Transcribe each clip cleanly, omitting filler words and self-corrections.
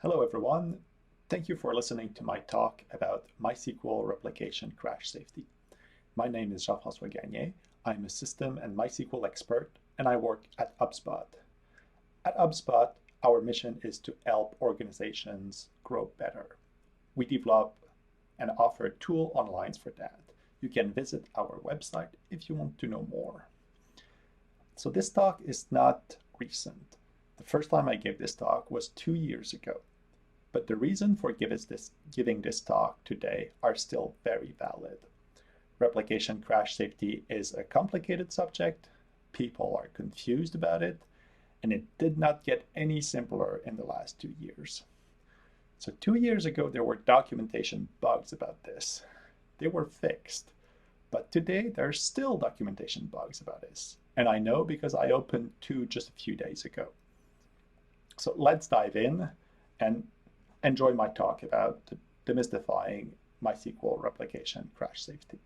Hello everyone. Thank you for listening to my talk about MySQL replication crash safety. My name is Jean-François. I'm a system and MySQL expert, and I work at HubSpot. At HubSpot, our mission is to help organizations grow better. We develop and offer tool online for that. You can visit our website if you want to know more. So this talk is not recent. The first time I gave this talk was 2 years ago. But the reason for giving this talk today are still very valid. Replication crash safety is a complicated subject. People are confused about it, and it did not get any simpler in the last 2 years. So 2 years ago, there were documentation bugs about this. They were fixed. But today, there are still documentation bugs about this. And I know because I opened 2 just a few days ago. So let's dive in and enjoy my talk about demystifying MySQL replication crash safety.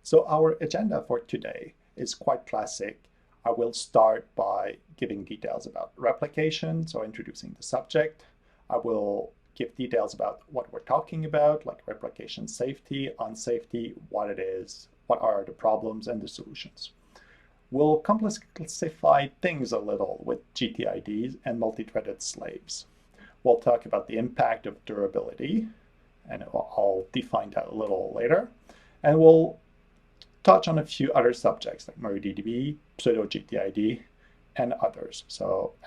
So our agenda for today is quite classic. I will start by giving details about replication, so introducing the subject. I will give details about what we're talking about, like replication safety, unsafety, what it is, what are the problems and the solutions. We'll complexify things a little with GTIDs and multi-threaded slaves. We'll talk about the impact of durability, and I'll define that a little later. And we'll touch on a few other subjects like MariaDB, pseudo-GTID, and others.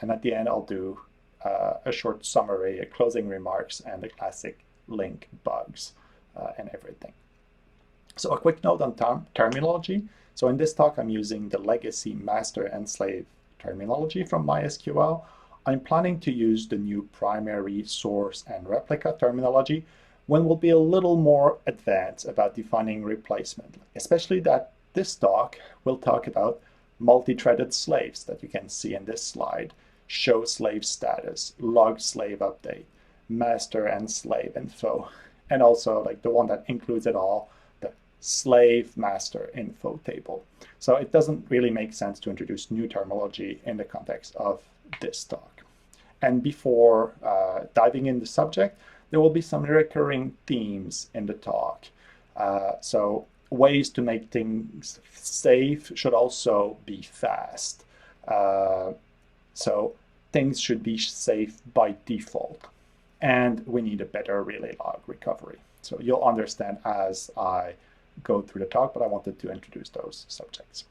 And at the end, I'll do a short summary, a closing remarks, and the classic link bugs and everything. So a quick note on terminology. So in this talk, I'm using the legacy master and slave terminology from MySQL. I'm planning to use the new primary, source, and replica terminology when we'll be a little more advanced about defining replacement, especially that this talk will talk about multi-threaded slaves that you can see in this slide, show slave status, log slave update, master and slave info, and also like the one that includes it all, the slave master info table. So it doesn't really make sense to introduce new terminology in the context of this talk. And before diving in the subject, there will be some recurring themes in the talk. So ways to make things safe should also be fast. So things should be safe by default. And we need a better relay log recovery. So you'll understand as I go through the talk, but I wanted to introduce those subjects.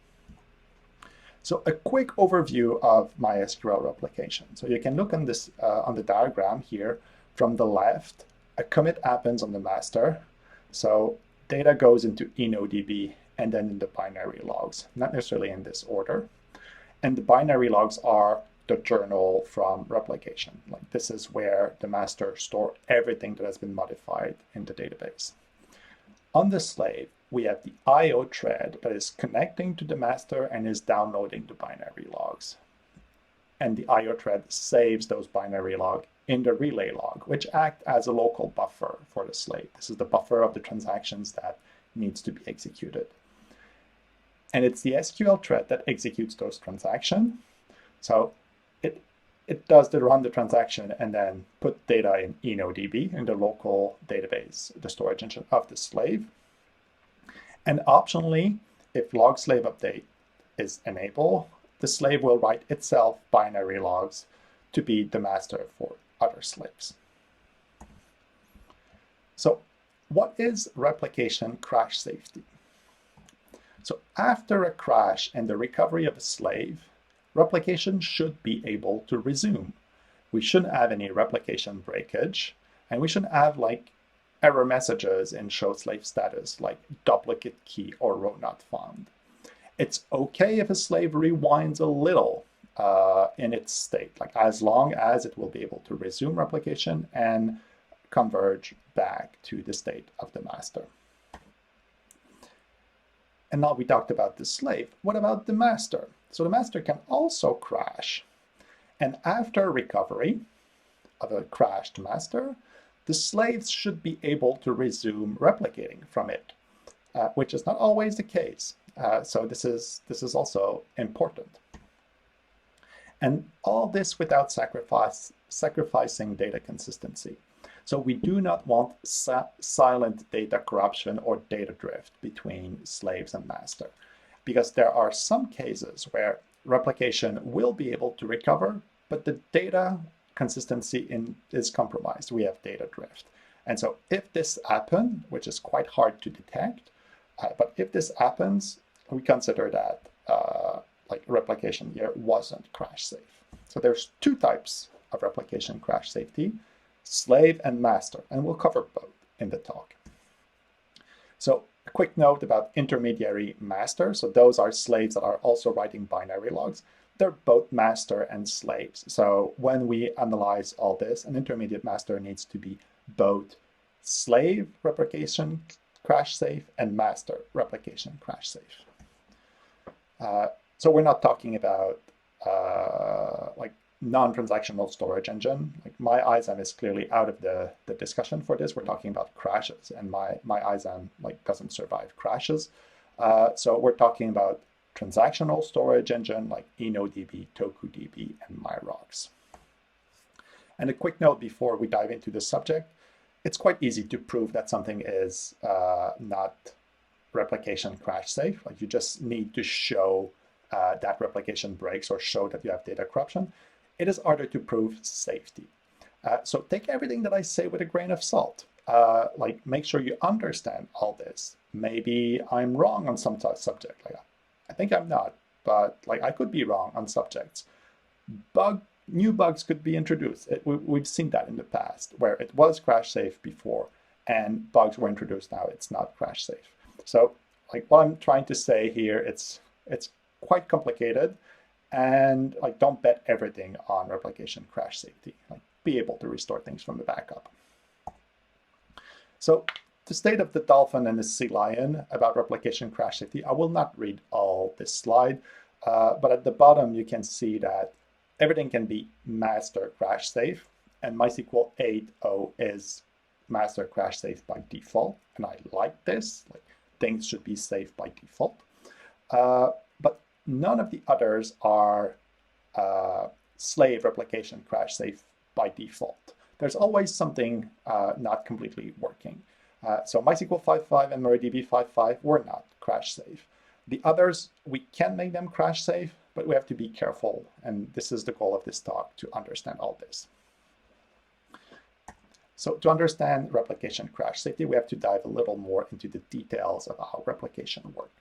So a quick overview of MySQL replication. So you can look on this on the diagram here. From the left, a commit happens on the master. So data goes into InnoDB and then in the binary logs, not necessarily in this order. And the binary logs are the journal from replication. Like this is where the master stores everything that has been modified in the database. On the slave, we have the IO thread that is connecting to the master and is downloading the binary logs. And the IO thread saves those binary logs in the relay log, which act as a local buffer for the slave. This is the buffer of the transactions that needs to be executed. And it's the SQL thread that executes those transactions. So it does run the transaction and then put data in InnoDB, in the local database, the storage engine of the slave. And optionally, if log slave update is enabled, the slave will write itself binary logs to be the master for other slaves. So what is replication crash safety? So after a crash and the recovery of a slave, replication should be able to resume. We shouldn't have any replication breakage, and we shouldn't have like error messages in show slave status like duplicate key or row not found. It's okay if a slave rewinds a little in its state, like as long as it will be able to resume replication and converge back to the state of the master. And now we talked about the slave. What about the master? So the master can also crash. And after recovery of a crashed master, the slaves should be able to resume replicating from it, which is not always the case. So this is also important. And all this without sacrificing data consistency. So we do not want silent data corruption or data drift between slaves and master, because there are some cases where replication will be able to recover, but the data consistency is compromised. We have data drift. And so if this happens, which is quite hard to detect, but if this happens, we consider that like replication here wasn't crash safe. So there's two types of replication crash safety, slave and master, and we'll cover both in the talk. So a quick note about intermediary master. So those are slaves that are also writing binary logs. They're both master and slaves. So when we analyze all this, an intermediate master needs to be both slave replication crash safe and master replication crash safe. So we're not talking about like non-transactional storage engine. Like MyISAM is clearly out of the discussion for this. We're talking about crashes, and MyISAM like doesn't survive crashes. So we're talking about transactional storage engine like InnoDB, TokuDB, and MyRogs. And a quick note before we dive into the subject, it's quite easy to prove that something is not replication crash safe. Like you just need to show that replication breaks or show that you have data corruption. It is harder to prove safety. So take everything that I say with a grain of salt. Like make sure you understand all this. Maybe I'm wrong on some subject. Like I think I'm not, but like I could be wrong on subjects. New bugs could be introduced. We've seen that in the past where it was crash safe before and bugs were introduced. Now it's not crash safe. So like what I'm trying to say here, it's quite complicated, and like don't bet everything on replication crash safety. Like be able to restore things from the backup. So the state of the dolphin and the sea lion about replication crash safety, I will not read all this slide, but at the bottom you can see that everything can be master crash safe, and MySQL 8.0 is master crash safe by default, and I like this. Like things should be safe by default. But none of the others are slave replication crash safe by default. There's always something not completely working. So MySQL 5.5 and MariaDB 5.5 were not crash safe. The others, we can make them crash safe, but we have to be careful. And this is the goal of this talk, to understand all this. So to understand replication crash safety, we have to dive a little more into the details of how replication works.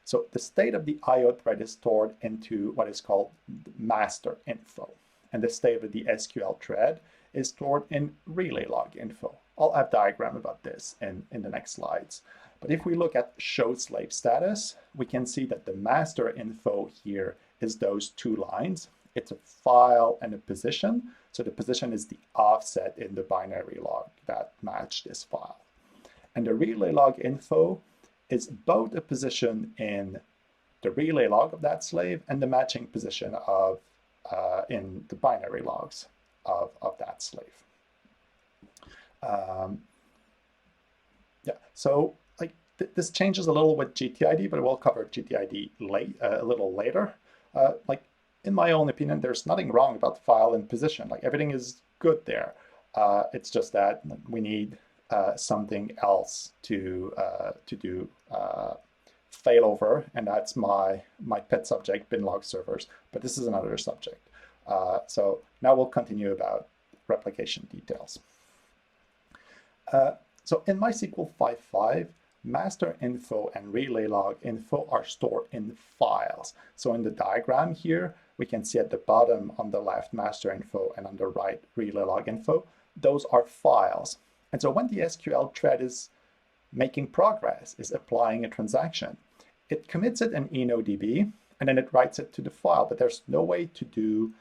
So the state of the IO thread is stored into what is called master info. And the state of the SQL thread is stored in relay log info. I'll have a diagram about this in the next slides. But if we look at show slave status, we can see that the master info here is those two lines. It's a file and a position. So the position is the offset in the binary log that match this file. And the relay log info is both a position in the relay log of that slave and the matching position of in the binary logs of that slave. Yeah, so like this changes a little with GTID, but we'll cover GTID a little later. Like in my own opinion, there's nothing wrong about file and position. Like everything is good there. It's just that we need something else to do failover, and that's my pet subject, binlog servers. But this is another subject. So now we'll continue about replication details. So in MySQL 5.5, master info and relay log info are stored in files. So in the diagram here, we can see at the bottom on the left master info and on the right relay log info. Those are files. And so when the SQL thread is making progress, is applying a transaction, it commits it in InnoDB and then it writes it to the file. But there's no way to do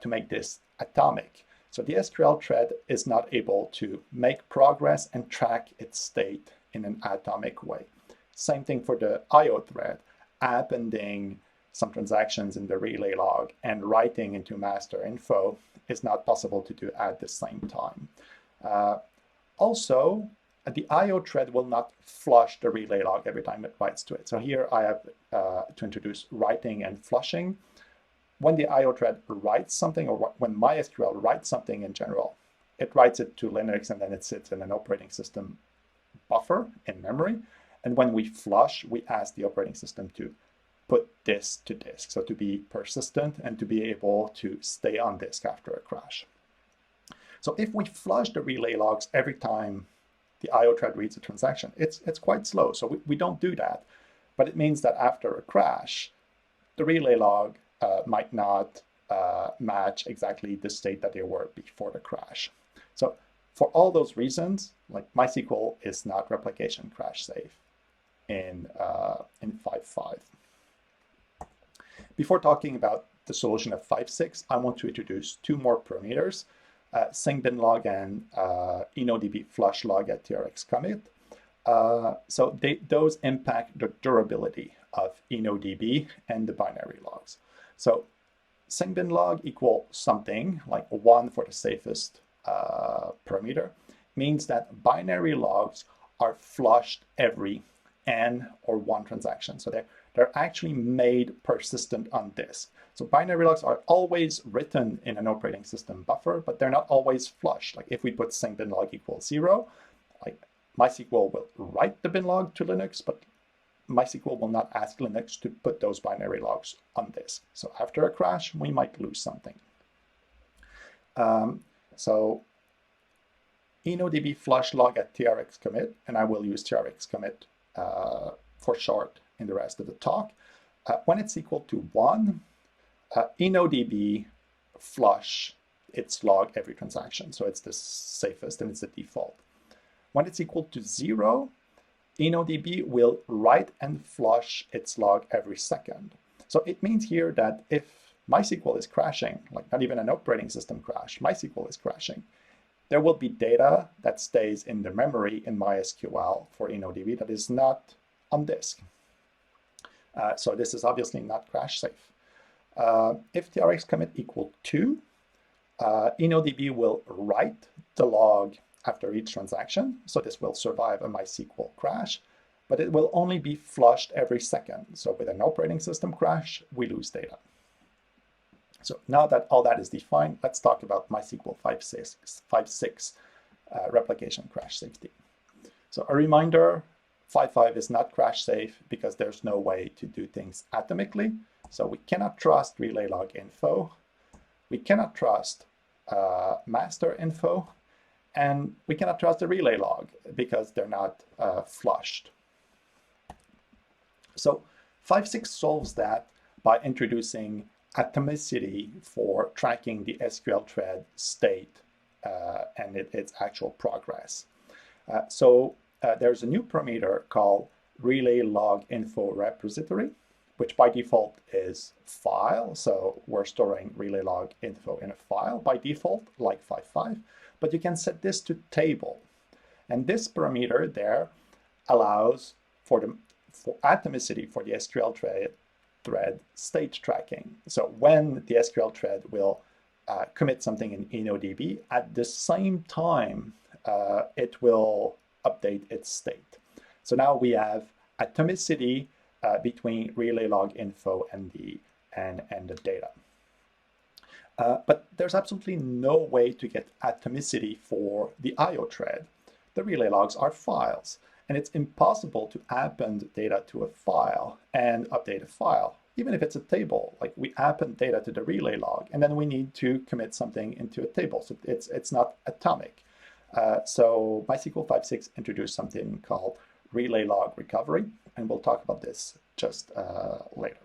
to make this atomic. So the SQL thread is not able to make progress and track its state in an atomic way. Same thing for the IO thread, appending some transactions in the relay log and writing into master info is not possible to do at the same time. Also, the IO thread will not flush the relay log every time it writes to it. So here I have to introduce writing and flushing. when the IO thread writes something, or when MySQL writes something in general, it writes it to Linux and then it sits in an operating system buffer in memory. And when we flush, we ask the operating system to put this to disk, so to be persistent and to be able to stay on disk after a crash. So if we flush the relay logs every time the IO thread reads a transaction, it's quite slow. So we don't do that. But it means that after a crash, the relay log might not match exactly the state that they were before the crash. So for all those reasons, like MySQL is not replication crash safe in 5.5. Before talking about the solution of 5.6, I want to introduce two more parameters, sync_bin_log and enodb flush log at TRX commit. So those impact the durability of enodb and the binary logs. So sync_bin_log equal something like 1 for the safest parameter, means that binary logs are flushed every n or 1 transaction. So they're actually made persistent on disk. So binary logs are always written in an operating system buffer, but they're not always flushed. Like if we put sync_bin_log equals 0, like MySQL will write the bin log to Linux, but MySQL will not ask Linux to put those binary logs on disk. So after a crash, we might lose something. So enodb flush log at TRX commit, and I will use TRX commit for short in the rest of the talk. When it's equal to 1, enodb flush its log every transaction. So it's the safest and it's the default. When it's equal to 0, enodb will write and flush its log every second. So it means here that if MySQL is crashing, like not even an operating system crash, MySQL is crashing, there will be data that stays in the memory in MySQL for enodb that is not on disk. So this is obviously not crash safe. If TRX commit equal 2, enodb will write the log after each transaction. So this will survive a MySQL crash, but it will only be flushed every second. So with an operating system crash, we lose data. So now that all that is defined, let's talk about MySQL 5.6 replication crash safety. So a reminder, 5.5 is not crash safe because there's no way to do things atomically. So we cannot trust relay log info. We cannot trust master info. And we cannot trust the relay log because they're not flushed. So 5.6 solves that by introducing atomicity for tracking the SQL thread state and its actual progress. So there's a new parameter called relay log info repository, which by default is file. So we're storing relay log info in a file by default, like 5.5. But you can set this to table. And this parameter there allows for atomicity for the SQL thread state tracking. So when the SQL thread will commit something in enodb, at the same time, it will update its state. So now we have atomicity between relay log info and the data. But there's absolutely no way to get atomicity for the IO thread. The relay logs are files, and it's impossible to append data to a file and update a file, even if it's a table. Like we append data to the relay log, and then we need to commit something into a table. So it's not atomic. So MySQL 5.6 introduced something called relay log recovery, and we'll talk about this just later.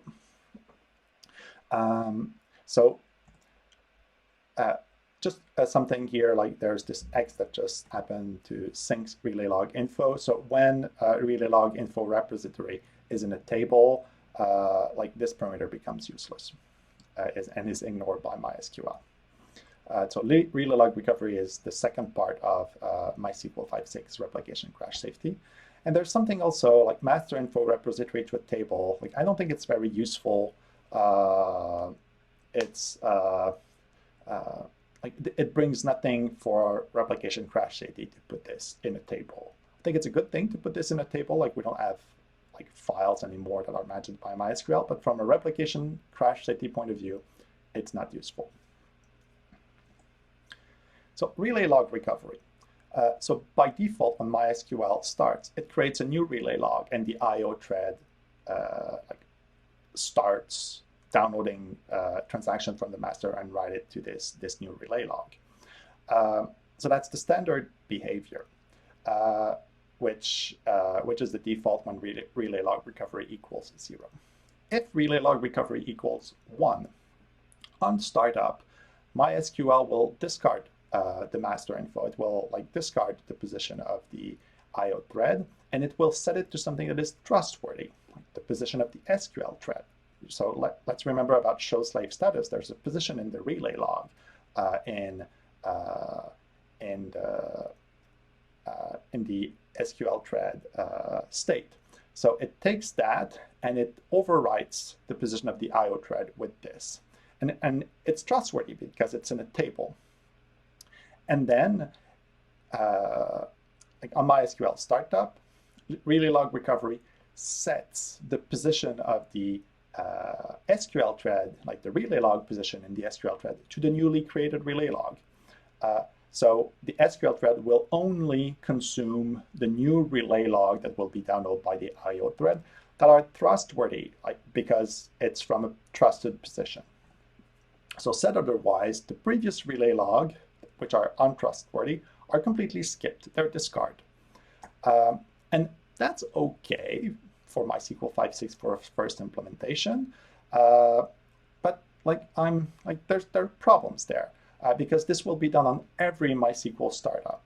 Just something here, like there's this X that just happened to sync relay log info. So when relay log info repository is in a table, like this parameter becomes useless and is ignored by MySQL. So relay log recovery is the second part of MySQL 5.6 replication crash safety. And there's something also like master info repository to a table. Like I don't think it's very useful. Like it brings nothing for replication crash safety to put this in a table. I think it's a good thing to put this in a table. Like we don't have like files anymore that are managed by MySQL, but from a replication crash safety point of view, it's not useful. So relay log recovery. So by default, when MySQL starts, it creates a new relay log, and the IO thread starts downloading transaction from the master and write it to this new relay log. So that's the standard behavior, which is the default when relay log recovery equals 0. If relay log recovery equals 1, on startup, MySQL will discard the master info. It will discard the position of the IO thread, and it will set it to something that is trustworthy, like the position of the SQL thread. So let's remember about show slave status. There's a position in the relay log in the SQL thread state. So it takes that and it overwrites the position of the IO thread with this. And it's trustworthy because it's in a table. And then on MySQL startup, relay log recovery sets the position of the SQL thread, like the relay log position in the SQL thread, to the newly created relay log. So the SQL thread will only consume the new relay log that will be downloaded by the IO thread that are trustworthy, because it's from a trusted position. So said otherwise, the previous relay log, which are untrustworthy, are completely skipped. They're discarded. And that's okay for MySQL 5.6 for a first implementation. But there are problems there. Because this will be done on every MySQL startup.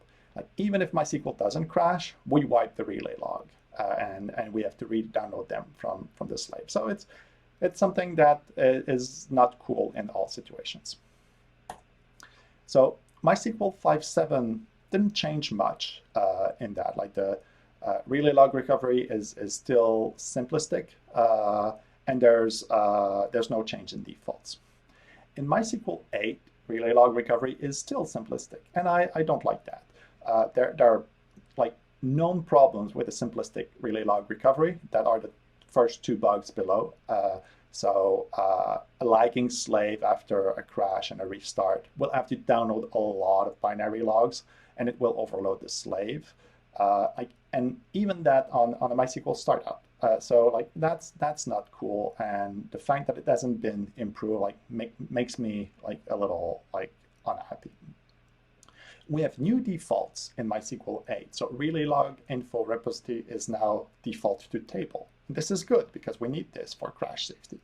Even if MySQL doesn't crash, we wipe the relay log, and we have to re-download them from the slave. So it's something that is not cool in all situations. So MySQL 5.7 didn't change much in that. The relay log recovery is still simplistic, and there's no change in defaults. In MySQL 8, relay log recovery is still simplistic, and I don't like that. There are known problems with a simplistic relay log recovery that are the first 2 bugs below. So a lagging slave after a crash and a restart will have to download a lot of binary logs, and it will overload the slave. And even that on a MySQL startup. So that's not cool, and the fact that it hasn't been improved makes me a little unhappy. We have new defaults in MySQL 8. So relay log info repository is now default to table. This is good because we need this for crash safety.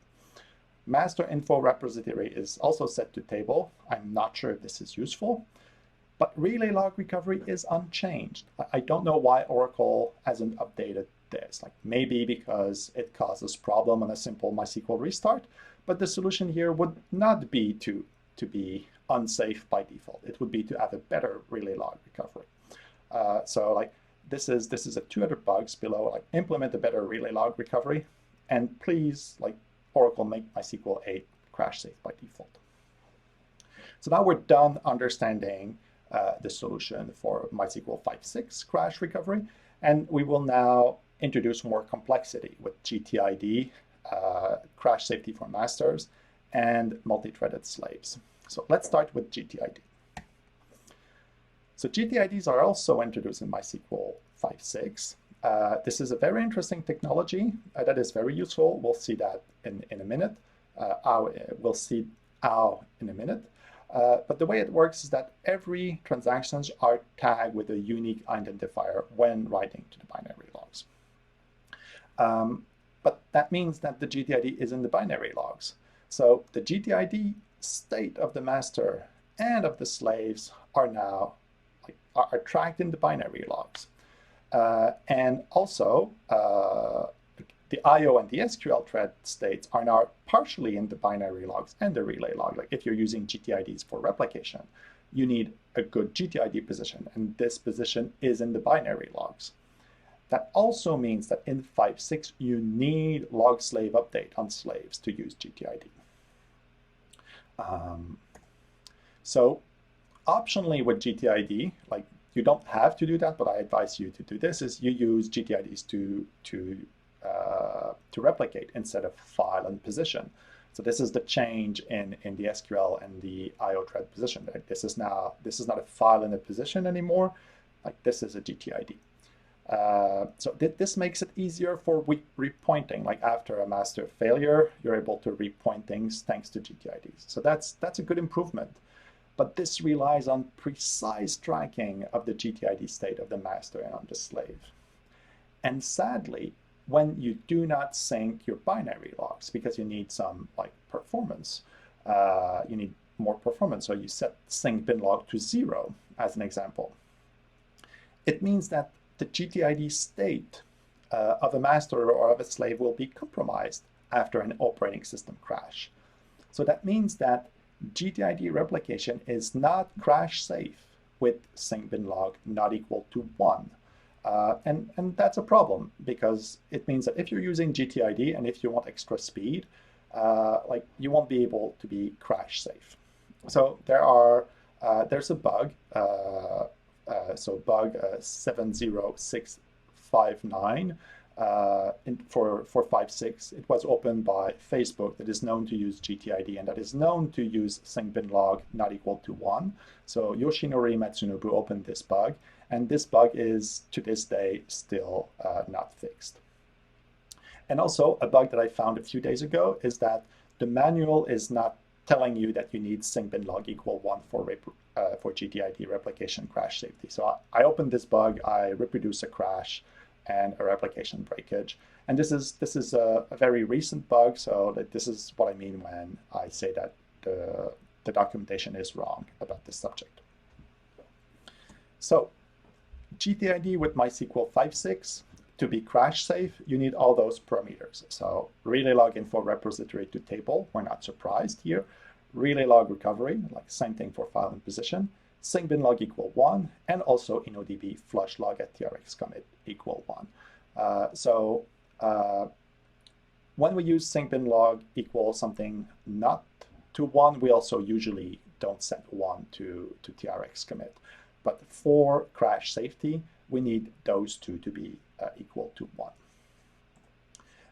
Master info repository is also set to table. I'm not sure if this is useful, but relay log recovery is unchanged. I don't know why Oracle hasn't updated this. Maybe because it causes problem on a simple MySQL restart, but the solution here would not be to be unsafe by default. It would be to have a better relay log recovery. So this is a 2 other bugs below. Implement a better relay log recovery, and please Oracle make MySQL 8 crash safe by default. So now we're done understanding the solution for MySQL 5.6 crash recovery, and we will now introduce more complexity with GTID, crash safety for masters, and multi-threaded slaves. So let's start with GTID. So GTIDs are also introduced in MySQL 5.6. This is a very interesting technology that is very useful. We'll see that in a minute. We'll see how in a minute. But the way it works is that every transactions are tagged with a unique identifier when writing to the binary logs. But that means that the GTID is in the binary logs. So the GTID state of the master and of the slaves are now are tracked in the binary logs. And also, the IO and the SQL thread states are now partially in the binary logs and the relay log. If you're using GTIDs for replication, you need a good GTID position, and this position is in the binary logs. That also means that in 5.6, you need log slave update on slaves to use GTID. So optionally with GTID, you don't have to do that, but I advise you to do this, is you use GTIDs to replicate instead of file and position. So this is the change in the SQL and the IO thread position. Right? This is not a file in a position anymore. Like this is a GTID. So this makes it easier for repointing. Like after a master failure, you're able to repoint things thanks to GTIDs. So that's a good improvement. But this relies on precise tracking of the GTID state of the master and of the slave. And sadly, when you do not sync your binary logs because you need some like performance, you need more performance, so you set sync bin log to 0 as an example. It means that the GTID state of a master or of a slave will be compromised after an operating system crash. So that means that GTID replication is not crash safe with sync bin log not equal to 1. And that's a problem because it means that if you're using GTID and if you want extra speed, like you won't be able to be crash safe. So there's a bug. So bug 70659 for 5.6. It was opened by Facebook that is known to use GTID and that is known to use sync bin log not equal to 1. So Yoshinori Matsunobu opened this bug, and this bug is to this day still not fixed. And also a bug that I found a few days ago is that the manual is not telling you that you need sync bin log equal 1 for GTID replication crash safety. So I opened this bug, I reproduced a crash and a replication breakage. And this is a very recent bug, so that this is what I mean when I say that the documentation is wrong about this subject. So GTID with MySQL 5.6, to be crash safe, you need all those parameters. So relay log info repository to table, we're not surprised here. Relay log recovery, like same thing for file and position. Sync bin log equal 1, and also InnoDB flush log at TRX commit equal 1. When we use sync bin log equal something not to 1, we also usually don't set 1 to TRX commit. But for crash safety, we need those two to be equal to 1.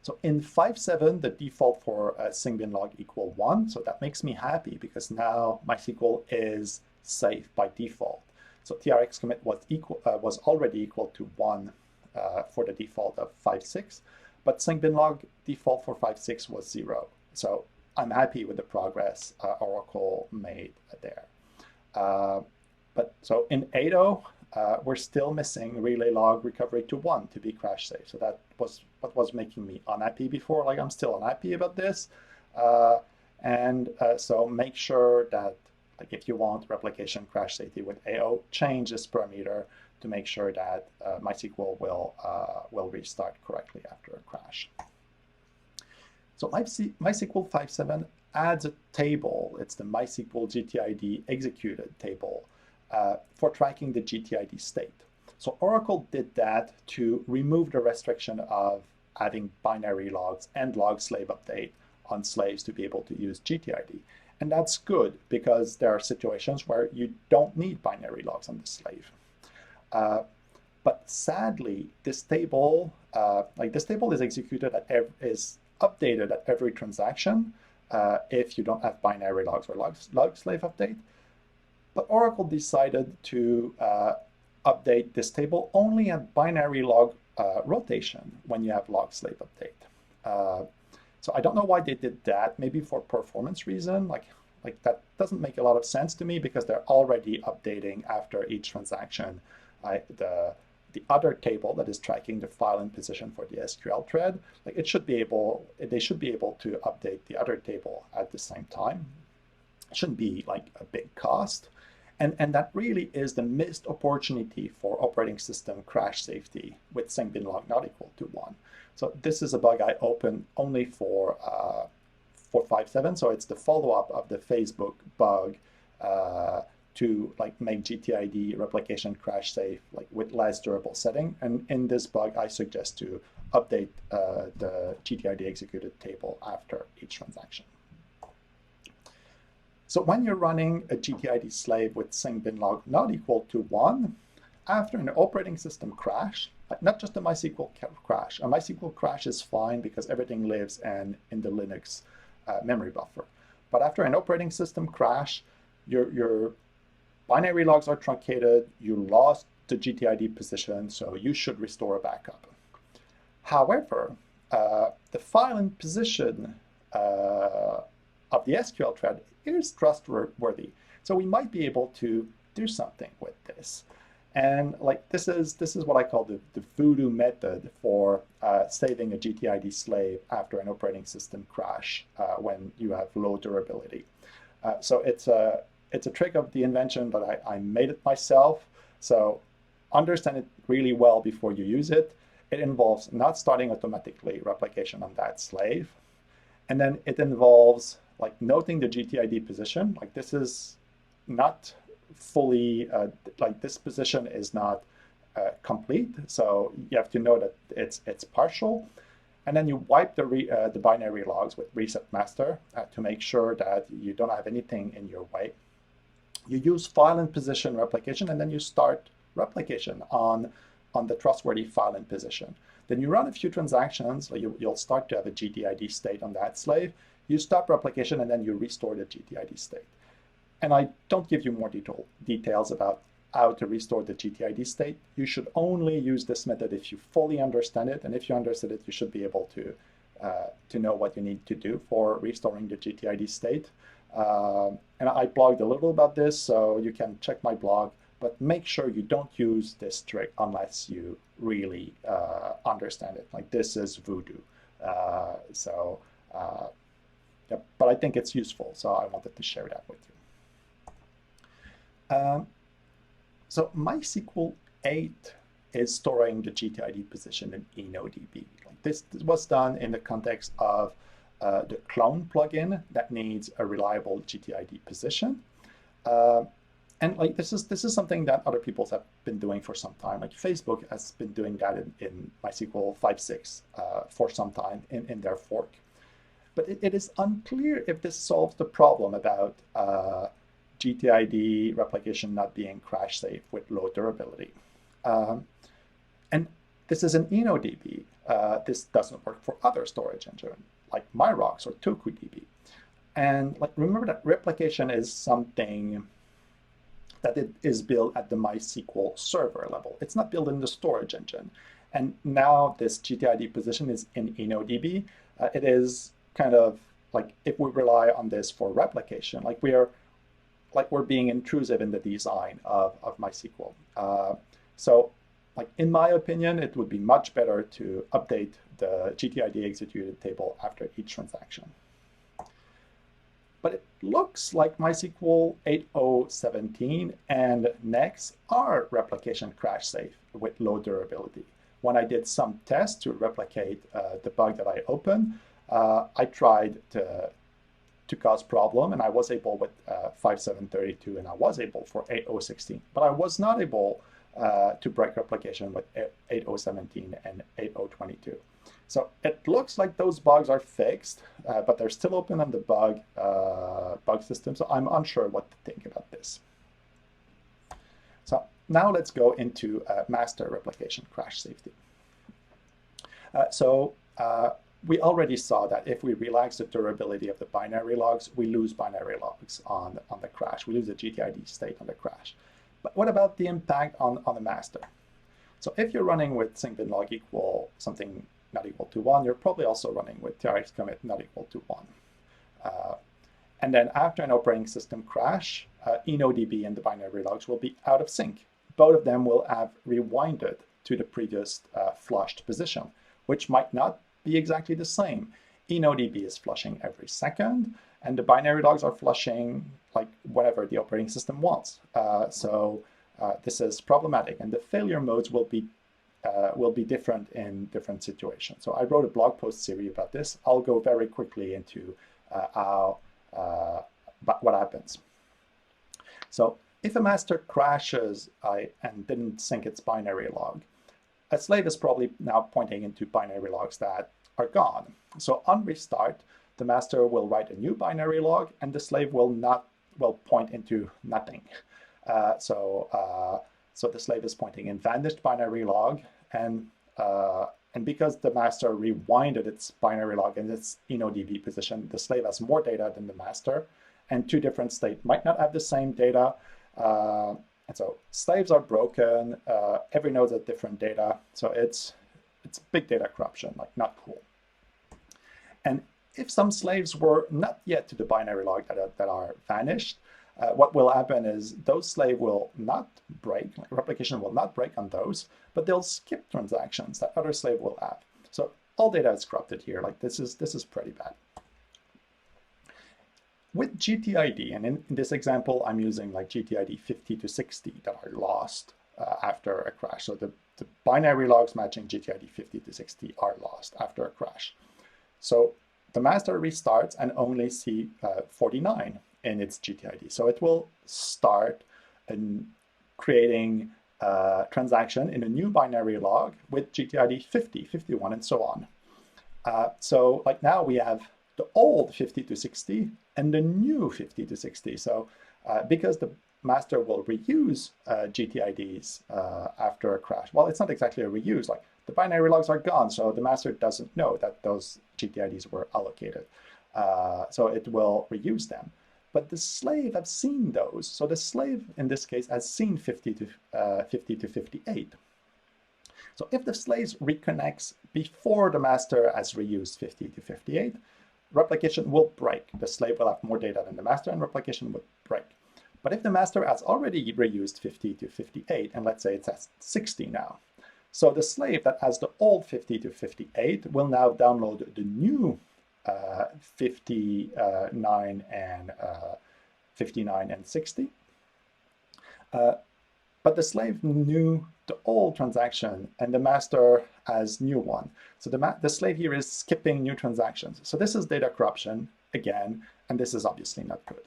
So in 5.7, the default for sync bin log equal 1. So that makes me happy because now MySQL is safe by default. So TRX commit was already equal to 1 for the default of 5.6, but sync bin log default for 5.6 was 0. So I'm happy with the progress Oracle made there. But so in 8.0, we're still missing relay log recovery to 1 to be crash safe. So that was what was making me unhappy before. Like I'm still unhappy about this. So make sure that like if you want replication crash safety with 8.0, change this parameter to make sure that MySQL will restart correctly after a crash. So MySQL 5.7 adds a table. It's the MySQL GTID executed table for tracking the GTID state. So Oracle did that to remove the restriction of having binary logs and log slave update on slaves to be able to use GTID. And that's good because there are situations where you don't need binary logs on the slave. But sadly, this table, is executed is updated at every transaction if you don't have binary logs or log slave update. But Oracle decided to update this table only at binary log rotation when you have log slave update. So I don't know why they did that. Maybe for performance reason. Like that doesn't make a lot of sense to me because they're already updating after each transaction the other table that is tracking the file and position for the SQL thread. Like they should be able to update the other table at the same time. It shouldn't be like a big cost. And that really is the missed opportunity for operating system crash safety with sync bin log not equal to 1. So this is a bug I opened only for 5.7. So it's the follow-up of the Facebook bug to like make GTID replication crash safe like with less durable setting. And in this bug, I suggest to update the GTID executed table after each transaction. So when you're running a GTID slave with sync bin log not equal to 1, after an operating system crash, like not just a MySQL crash. A MySQL crash is fine because everything lives in the Linux memory buffer. But after an operating system crash, your binary logs are truncated, you lost the GTID position, so you should restore a backup. However, the file and position of the SQL thread is trustworthy. So we might be able to do something with this. And like this is what I call the voodoo method for saving a GTID slave after an operating system crash when you have low durability. So it's a trick of the invention, but I made it myself. So understand it really well before you use it. It involves not starting automatically replication on that slave. And then it involves like noting the GTID position. Like this is not fully, like this position is not complete. So you have to know that it's partial. And then you wipe the binary logs with reset master to make sure that you don't have anything in your way. You use file and position replication, and then you start replication on the trustworthy file and position. Then you run a few transactions, you'll start to have a GTID state on that slave. You stop replication, and then you restore the GTID state. And I don't give you more details about how to restore the GTID state. You should only use this method if you fully understand it. And if you understand it, you should be able to know what you need to do for restoring the GTID state. And I blogged a little about this, so you can check my blog. But make sure you don't use this trick unless you really understand it. Like this is voodoo. Yeah, but I think it's useful, so I wanted to share that with you. So MySQL 8 is storing the GTID position in InnoDB. Like this was done in the context of the clone plugin that needs a reliable GTID position. And like this is something that other people have been doing for some time. Like Facebook has been doing that in MySQL 5.6 for some time in their fork. But it is unclear if this solves the problem about GTID replication not being crash safe with low durability. And this is an InnoDB. This doesn't work for other storage engines like MyRocks or TokuDB. And like remember that replication is something that it is built at the MySQL server level. It's not built in the storage engine. And now this GTID position is in InnoDB. It is kind of like if we rely on this for replication, like we're being intrusive in the design of MySQL. So like in my opinion, it would be much better to update the GTID executed table after each transaction. But it looks like MySQL 8.0.17 and next are replication crash safe with low durability. When I did some tests to replicate the bug that I opened, I tried to cause problem, and I was able with 5.7.32, and I was able for 8.0.16, but I was not able to break replication with 8.0.17 and 8.0.22. So it looks like those bugs are fixed, but they're still open on the bug system, so I'm unsure what to think about this. So now let's go into master replication crash safety. We already saw that if we relax the durability of the binary logs, we lose binary logs on the crash. We lose the GTID state on the crash. But what about the impact on the master? So if you're running with sync bin log equal something not equal to 1, you're probably also running with TRX commit not equal to 1. And then after an operating system crash, InnoDB and the binary logs will be out of sync. Both of them will have rewinded to the previous flushed position, which might not be exactly the same. InnoDB is flushing every second, and the binary logs are flushing like whatever the operating system wants. This is problematic, and the failure modes will be different in different situations. So I wrote a blog post series about this. I'll go very quickly into what happens. So if a master crashes and didn't sync its binary log, a slave is probably now pointing into binary logs that are gone. So on restart, the master will write a new binary log, and the slave will point into nothing. So the slave is pointing in vanished binary log, and And because the master rewinded its binary log in its enodb position, the slave has more data than the master, and two different states might not have the same data. And so slaves are broken. Every node has different data. So it's big data corruption, like not cool. And if some slaves were not yet to the binary log that are vanished, what will happen is those slaves will not break, like replication will not break on those, but they'll skip transactions that other slave will have. So all data is corrupted here. Like this is pretty bad. With GTID, and in this example, I'm using like GTID 50 to 60 that are lost after a crash. So the binary logs matching GTID 50 to 60 are lost after a crash. So the master restarts and only see 49 in its GTID. So it will start creating a transaction in a new binary log with GTID 50, 51, and so on. So like now we have the old 50 to 60 and the new 50 to 60. So because the master will reuse GTIDs after a crash, well, it's not exactly a reuse. Like the binary logs are gone, so the master doesn't know that those GTIDs were allocated. So it will reuse them. But the slave has seen those. So the slave, in this case, has seen 50 to 58. So if the slave reconnects before the master has reused 50 to 58, replication will break. The slave will have more data than the master, and replication will break. But if the master has already reused 50 to 58, and let's say it's at 60 now, so the slave that has the old 50 to 58 will now download the new 59 and 60. But the slave knew the old transaction and the master has new one. So the slave here is skipping new transactions. So this is data corruption again, and this is obviously not good.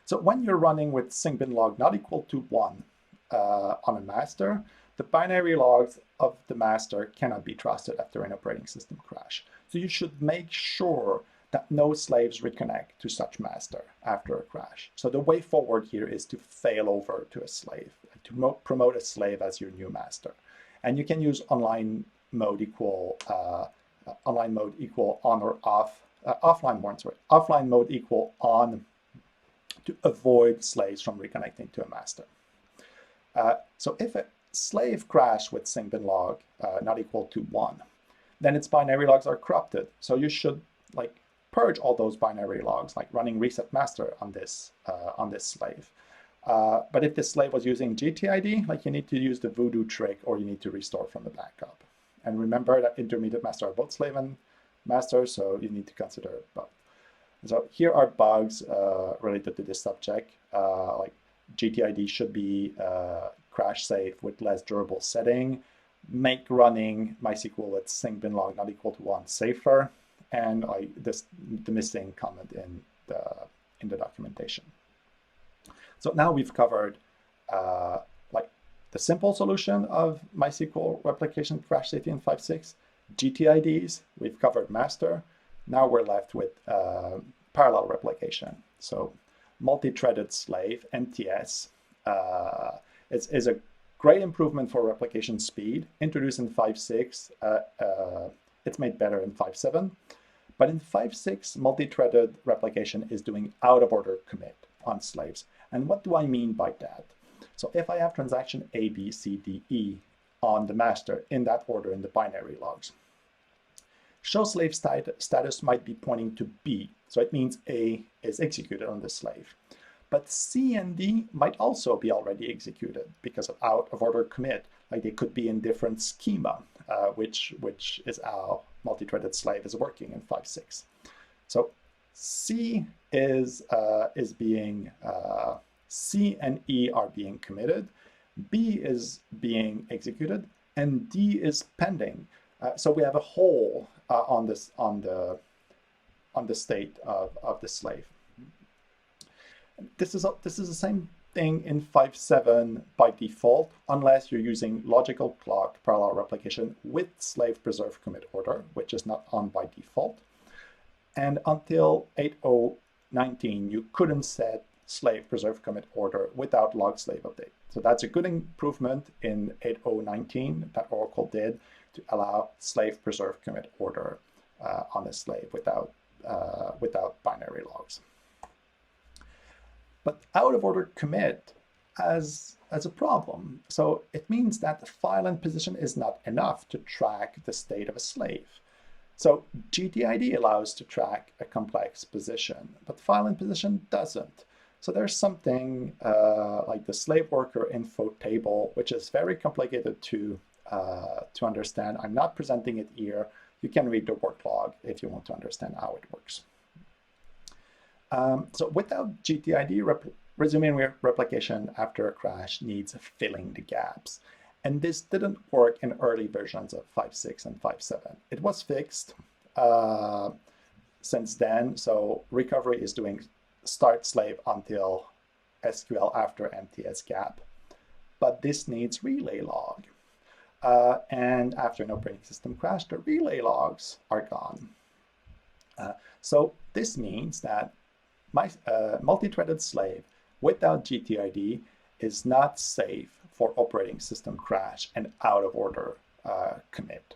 So when you're running with sync_bin log not equal to 1 on a master, the binary logs of the master cannot be trusted after an operating system crash. So you should make sure that no slaves reconnect to such master after a crash. So the way forward here is to fail over to a slave, to promote a slave as your new master. And you can use online mode equal on or off, offline mode equal on to avoid slaves from reconnecting to a master. So if a slave crash with sync_bin log not equal to 1, then its binary logs are corrupted. So you should like purge all those binary logs, like running reset master on this slave. But if this slave was using GTID, like you need to use the voodoo trick, or you need to restore from the backup. And remember that intermediate master are both slave and master, so you need to consider both. So here are bugs related to this subject. Like GTID should be crash safe with less durable setting. Make running MySQL with sync_bin log not equal to 1 safer, and the missing comment in the documentation. So now we've covered like the simple solution of MySQL replication crash safety in 5.6, GTIDs. We've covered master. Now we're left with parallel replication. So multi-threaded slave, MTS, is a great improvement for replication speed, introduced in 5.6. It's made better in 5.7. But in 5.6, multi-threaded replication is doing out-of-order commit on slaves. And what do I mean by that? So if I have transaction A, B, C, D, E on the master in that order in the binary logs, show slave status might be pointing to B. So it means A is executed on the slave. But C and D might also be already executed because of out-of-order commit. Like they could be in different schema, which is how multi-threaded slave is working in 5.6. So C is being C and E are being committed, B is being executed, and D is pending. So we have a hole on the state of the slave. This is the same thing in 5.7 by default, unless you're using logical clock parallel replication with slave preserve commit order, which is not on by default. And until 8.0.19, you couldn't set slave preserve commit order without log slave update. So that's a good improvement in 8.0.19 that Oracle did to allow slave preserve commit order on a slave without binary logs. But out of order commit as a problem. So it means that the file and position is not enough to track the state of a slave. So GTID allows to track a complex position, but file and position doesn't. So there's something like the slave worker info table, which is very complicated to understand. I'm not presenting it here. You can read the work log if you want to understand how it works. So without GTID, resuming replication after a crash needs filling the gaps. And this didn't work in early versions of 5.6 and 5.7. It was fixed since then. So recovery is doing start slave until SQL after MTS gap. But this needs relay log. And after an operating system crash, the relay logs are gone. So this means that my multi-threaded slave without GTID is not safe for operating system crash and out of order commit.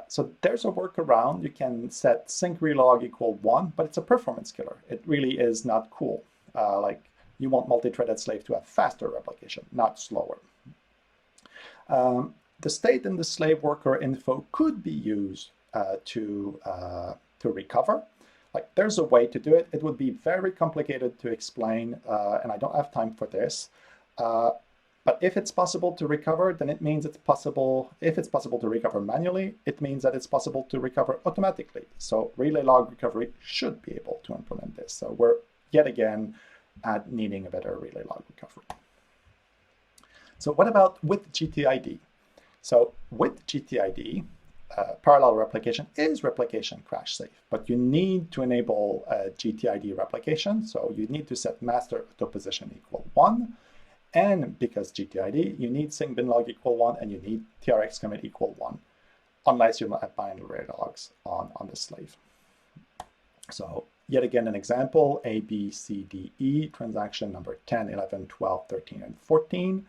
So there's a workaround. You can set sync relog equal 1, but it's a performance killer. It really is not cool. Like you want multi-threaded slave to have faster replication, not slower. The state in the slave worker info could be used to recover. Like there's a way to do it. It would be very complicated to explain, and I don't have time for this. But if it's possible to recover, then it means it's possible. If it's possible to recover manually, it means that it's possible to recover automatically. So relay log recovery should be able to implement this. So we're yet again at needing a better relay log recovery. So what about with GTID? So with GTID, parallel replication is replication crash safe, but you need to enable GTID replication. So you need to set master auto position equal 1. And because GTID, you need sync bin log equal 1 and you need TRX commit equal 1, unless you have binary logs on the slave. So yet again, an example, A, B, C, D, E, transaction number 10, 11, 12, 13, and 14.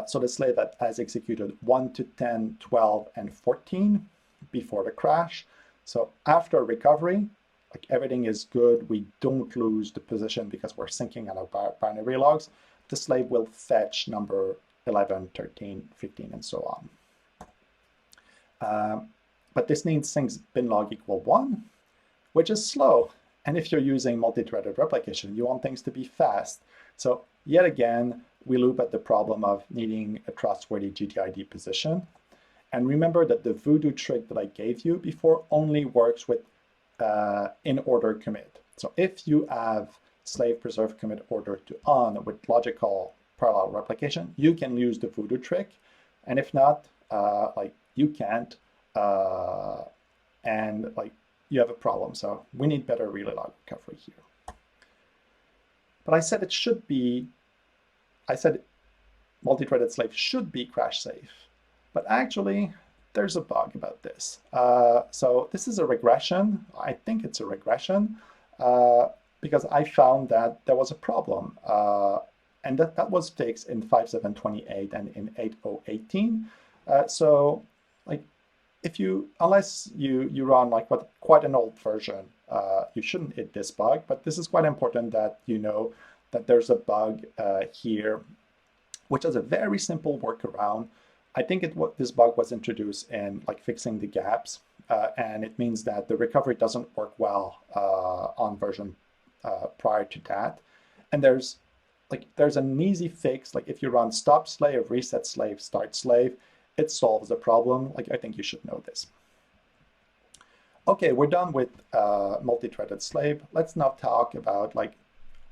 So the slave that has executed 1 to 10, 12, and 14 before the crash. So after recovery, like everything is good. We don't lose the position because we're syncing on our binary logs. The slave will fetch number 11, 13, 15, and so on. But this needs sync bin log equal 1, which is slow. And if you're using multi-threaded replication, you want things to be fast. So yet again, we loop at the problem of needing a trustworthy GTID position. And remember that the voodoo trick that I gave you before only works with in-order commit. So if you have slave preserve commit order to on with logical parallel replication, you can use the voodoo trick. And if not, like you can't, and like you have a problem. So we need better relay log recovery here. But I said it should be, I said multi-threaded slave should be crash safe. But actually, there's a bug about this. So this is a regression. I think it's a regression. Because I found that there was a problem. And that was fixed in 5.7.28 and in 8.0.18. So like if you, unless you run like quite an old version, you shouldn't hit this bug, but this is quite important that you know that there's a bug here, which is a very simple workaround. I think this bug was introduced in like fixing the gaps, and it means that the recovery doesn't work well on version prior to that. And there's an easy fix. Like if you run stop slave, reset slave, start slave, it solves the problem. Like I think you should know this. Okay, we're done with multi-threaded slave. Let's now talk about like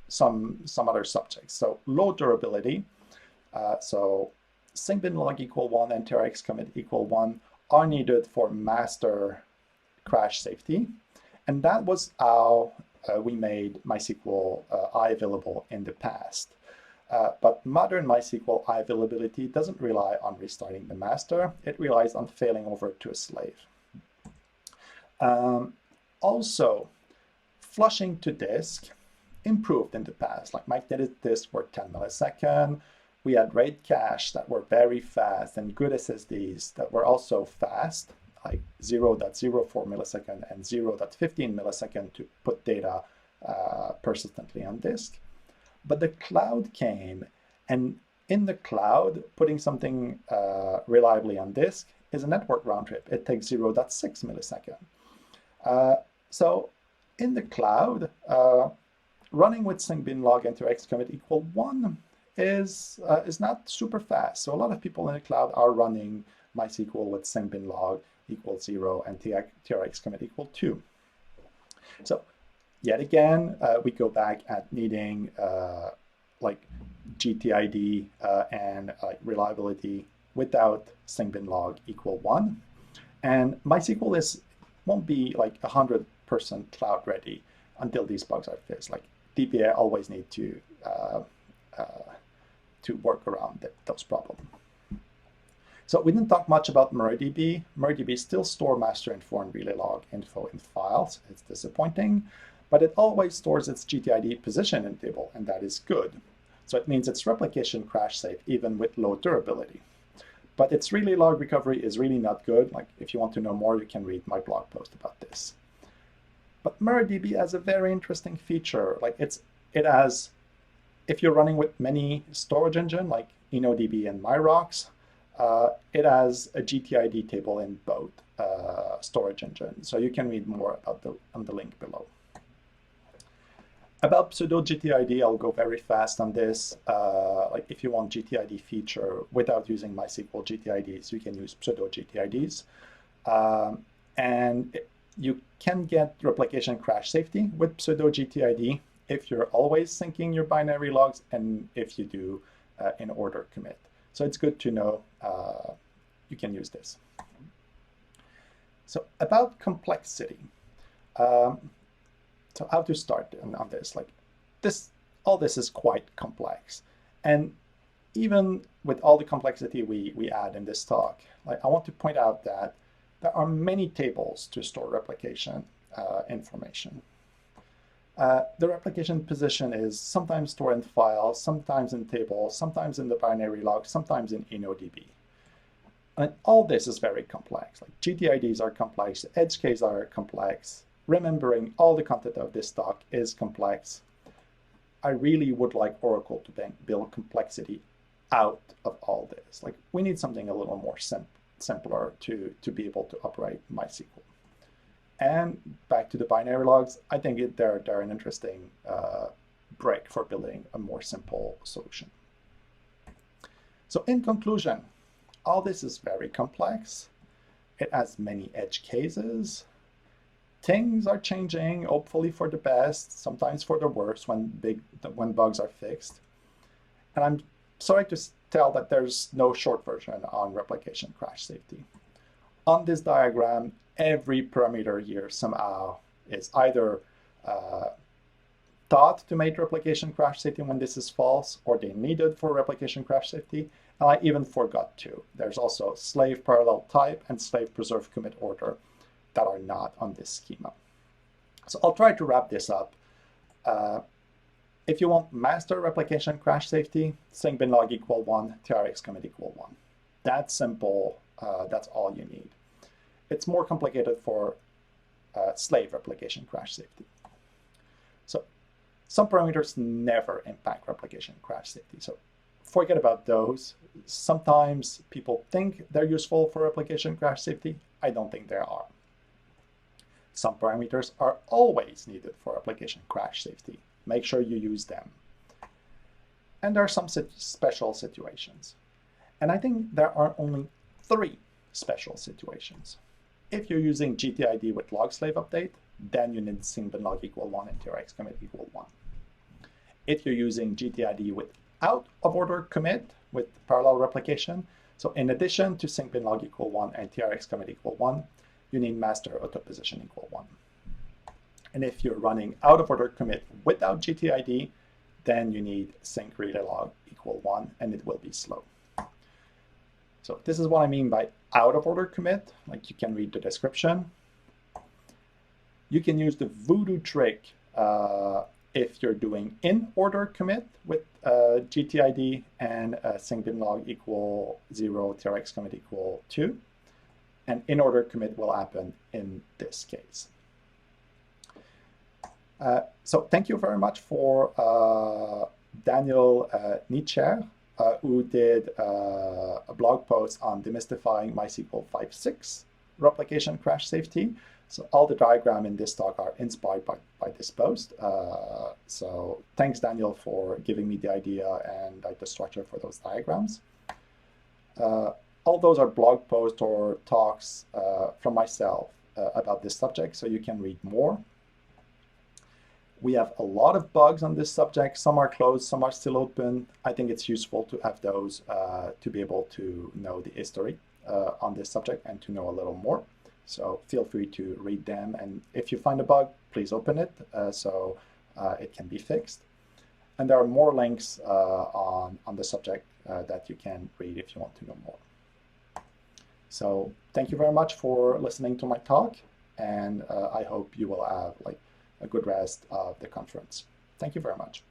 some other subjects. So low durability. So sync bin log equal 1 and TRX commit equal 1 are needed for master crash safety. And that was how we made MySQL I available in the past. But modern MySQL I availability doesn't rely on restarting the master. It relies on failing over to a slave. Also, flushing to disk improved in the past. Like magnetic disks were 10 milliseconds. We had RAID cache that were very fast and good SSDs that were also fast, like 0.04 millisecond and 0.15 millisecond to put data persistently on disk. But the cloud came, and in the cloud, putting something reliably on disk is a network round trip. It takes 0.6 millisecond. So in the cloud, running with sync-bin log and TRX commit equal 1 is not super fast. So a lot of people in the cloud are running MySQL with sync-bin log equal 0 and TRX commit equal 2. So yet again, we go back at needing like GTID and reliability without sync-bin log equal 1. And MySQL won't be like 100% cloud ready until these bugs are fixed. Like DBA always need to work around those problems. So we didn't talk much about MariaDB. MariaDB still store master info and relay log info in files. It's disappointing, but it always stores its GTID position in table, and that is good. So it means it's replication crash safe even with low durability. But its relay log recovery is really not good. Like if you want to know more, you can read my blog post about this. But MariaDB has a very interesting feature. Like it has, if you're running with many storage engine like InnoDB and MyRocks, it has a GTID table in both storage engines. So you can read more about on the link below. About pseudo GTID, I'll go very fast on this. Like if you want GTID feature without using MySQL GTIDs, you can use pseudo GTIDs. And you can get replication crash safety with pseudo GTID if you're always syncing your binary logs and if you do in order commit. So it's good to know you can use this. So about complexity. So how to start on this? Like all this is quite complex. And even with all the complexity we add in this talk, like I want to point out that there are many tables to store replication information. The replication position is sometimes stored in files, sometimes in tables, sometimes in the binary log, sometimes in InnoDB. And all this is very complex. Like GTIDs are complex, edge cases are complex. Remembering all the content of this talk is complex. I really would like Oracle to build complexity out of all this. Like we need something a little more simpler to be able to operate MySQL. And back to the binary logs, I think they're an interesting break for building a more simple solution. So in conclusion, all this is very complex. It has many edge cases. Things are changing, hopefully for the best, sometimes for the worst when bugs are fixed. And I'm sorry to tell that there's no short version on replication crash safety. On this diagram, every parameter here somehow is either thought to make replication crash safety when this is false, or they needed for replication crash safety, and I even forgot to. There's also slave parallel type and slave preserve commit order that are not on this schema. So I'll try to wrap this up. If you want master replication crash safety, sync bin log equal 1, TRX commit equal 1. That's simple. That's all you need. It's more complicated for slave replication crash safety. So some parameters never impact replication crash safety. So forget about those. Sometimes people think they're useful for replication crash safety. I don't think they are. Some parameters are always needed for application crash safety. Make sure you use them. And there are some special situations. And I think there are only 3 special situations. If you're using GTID with log slave update, then you need sync bin log equal 1 and TRX commit equal 1. If you're using GTID with out of order commit with parallel replication, so in addition to sync bin log equal 1 and TRX commit equal 1, you need master auto position equal 1. And if you're running out of order commit without GTID, then you need sync relay log equal 1, and it will be slow. So this is what I mean by out of order commit. Like you can read the description. You can use the voodoo trick if you're doing in-order commit with GTID and sync binlog equal 0, trx commit equal 2. And in-order commit will happen in this case. So thank you very much for Daniel Nietzscher, who did a blog post on demystifying MySQL 5.6 replication crash safety. So all the diagrams in this talk are inspired by this post. So thanks, Daniel, for giving me the idea and the structure for those diagrams. All those are blog posts or talks from myself about this subject, so you can read more. We have a lot of bugs on this subject. Some are closed, some are still open. I think it's useful to have those to be able to know the history on this subject and to know a little more. So feel free to read them. And if you find a bug, please open it so it can be fixed. And there are more links on the subject that you can read if you want to know more. So thank you very much for listening to my talk, and I hope you will have a good rest of the conference. Thank you very much.